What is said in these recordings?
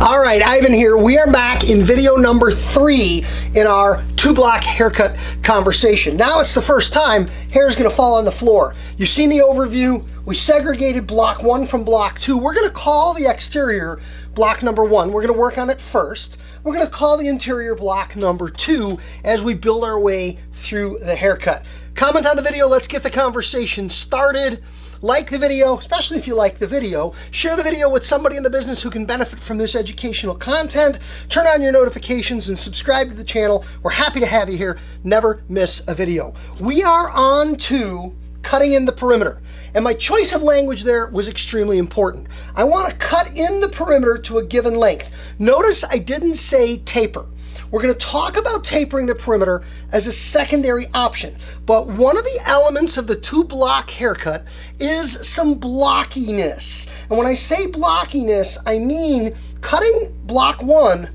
All right, Ivan here. We are back in video number 3 in our 2-block haircut conversation. Now it's the first time hair is going to fall on the floor. You've seen the overview. We segregated block 1 from block 2. We're going to call the exterior block number 1. We're going to work on it first. We're going to call the interior block number 2 as we build our way through the haircut. Comment on the video. Let's get the conversation started. Like the video, especially if you like the video. Share the video with somebody in the business who can benefit from this educational content. Turn on your notifications and subscribe to the channel. We're happy to have you here. Never miss a video. We are on to cutting in the perimeter. And my choice of language there was extremely important. I want to cut in the perimeter to a given length. Notice I didn't say taper. We're going to talk about tapering the perimeter as a secondary option. But one of the elements of the 2-block haircut is some blockiness. And when I say blockiness, I mean cutting block 1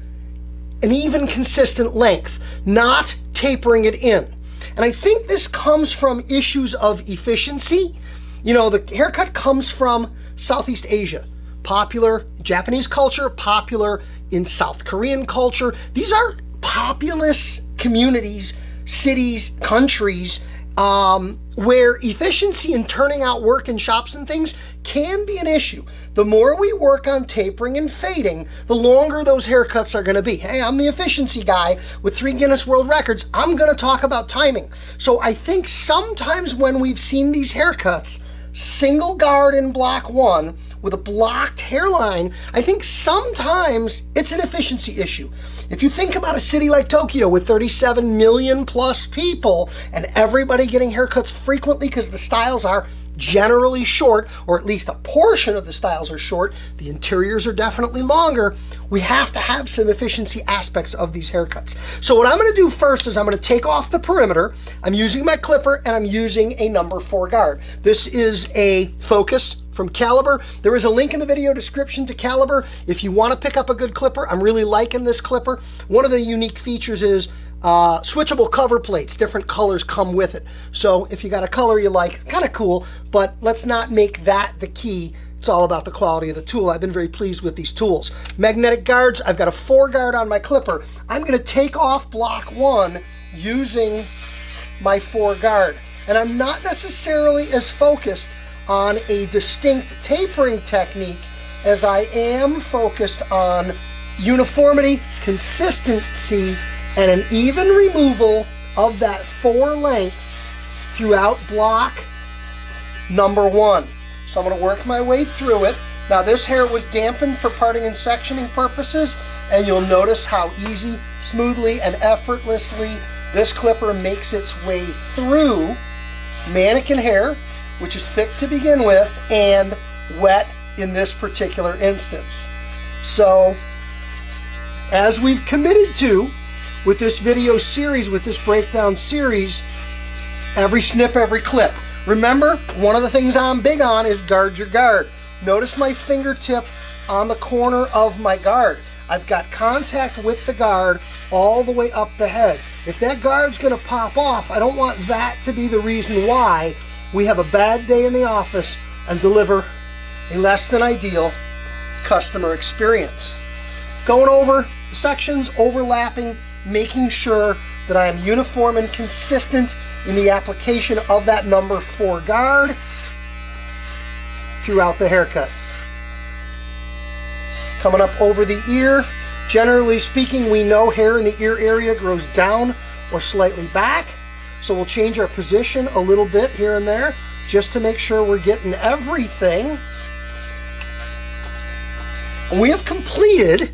an even consistent length, not tapering it in. And I think this comes from issues of efficiency. You know, the haircut comes from Southeast Asia. Popular Japanese culture, popular in South Korean culture. These are populous communities, cities, countries, where efficiency in turning out work in shops and things can be an issue. The more we work on tapering and fading, the longer those haircuts are going to be. Hey, I'm the efficiency guy with 3 Guinness World Records. I'm going to talk about timing. So I think sometimes when we've seen these haircuts, single guard in block 1 with a blocked hairline, I think sometimes it's an efficiency issue. If you think about a city like Tokyo with 37 million plus people and everybody getting haircuts frequently because the styles are generally short, or at least a portion of the styles are short, the interiors are definitely longer, we have to have some efficiency aspects of these haircuts. So what I'm going to do first is I'm going to take off the perimeter. I'm using my clipper and I'm using a number 4 guard. This is a Focus from Caliber. There is a link in the video description to Caliber if you want to pick up a good clipper. I'm really liking this clipper. One of the unique features is switchable cover plates. Different colors come with it. So if you got a color you like, kind of cool, but let's not make that the key. It's all about the quality of the tool. I've been very pleased with these tools. Magnetic guards. I've got a 4 guard on my clipper. I'm going to take off block 1 using my 4 guard. And I'm not necessarily as focused on a distinct tapering technique as I am focused on uniformity, consistency, and an even removal of that 4 length throughout block number 1. So I'm going to work my way through it. Now this hair was dampened for parting and sectioning purposes, and you'll notice how easy, smoothly, and effortlessly this clipper makes its way through mannequin hair, which is thick to begin with and wet in this particular instance. So as we've committed to with this video series, with this breakdown series, every snip, every clip. Remember, one of the things I'm big on is guard your guard. Notice my fingertip on the corner of my guard. I've got contact with the guard all the way up the head. If that guard's going to pop off, I don't want that to be the reason why we have a bad day in the office and deliver a less than ideal customer experience. Going over the sections, overlapping, making sure that I am uniform and consistent in the application of that number 4 guard throughout the haircut. Coming up over the ear, generally speaking, we know hair in the ear area grows down or slightly back. So we'll change our position a little bit here and there just to make sure we're getting everything. And we have completed,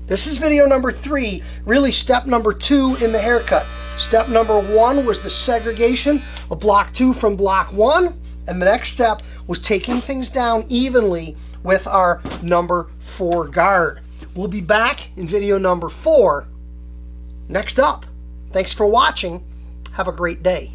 this is video number 3, really step number 2 in the haircut. Step number 1 was the segregation of block 2 from block 1, and the next step was taking things down evenly with our number 4 guard. We'll be back in video number 4 next up. Thanks for watching. Have a great day.